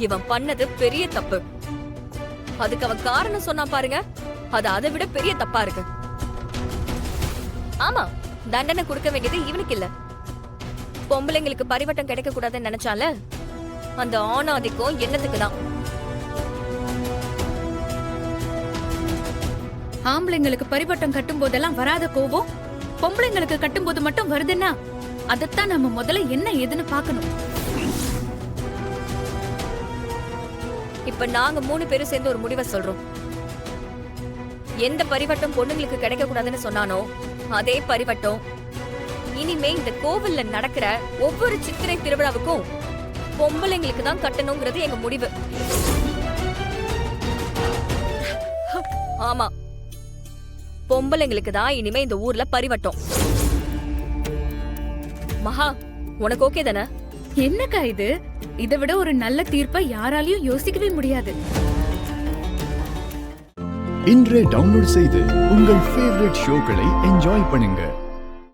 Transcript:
இவன் பண்ணது பெரிய தப்பு. அதுக்கு அவன் காரணம் சொன்னா பாருங்க, அது அதை விட பெரிய தப்பா இருக்கு. ஆமா, தண்டனை கொடுக்க வேண்டியது இவனுக்கு இல்ல, பொம்பளைங்களுக்கு பரிவட்டம் கிடைக்க கூடாதுன்னு நினைச்சால அந்த ஆணாதிக்கம் என்னத்துக்கு தான். ஆம்பளைங்களுக்கு பரிவட்டம் கட்டும் போதெல்லாம் வராத கோவம் பொம்பளைங்களுக்கு கட்டும் போது மட்டும் வருதுன்னா அதத்தான் நம்ம முதல்ல என்ன ஏதுன்னு பாக்கணும். இப்ப நாங்க 3 பேரும் சேர்ந்து ஒரு முடிவை சொல்றோம். எந்த பரிவட்டம் பொண்ணுங்களுக்கு கிடைக்க கூடாதுன்னு சொன்னானோ அதே பரிவட்டம் இனிமே இந்த கோவில்ல நடக்கிற ஒவ்வொரு சித்திரை திருவிழாவுக்கும் பொம்பளைங்களுக்கு தான் கட்டணுங்கிறது எங்க முடிவு. ஆமா, பொம்பளைங்களுக்கு தான் இனிமே இந்த ஊர்ல பரிவட்டம். மகா, உனக்கு ஓகே தானே? என்னக்கா இது? இதை விட ஒரு நல்ல தீர்ப்பை யாராலையும் யோசிக்கவே முடியாது. இன்றே டவுன்லோட் செய்து உங்கள் ஃபேவரட் ஷோக்களை என்ஜாய் பண்ணுங்க.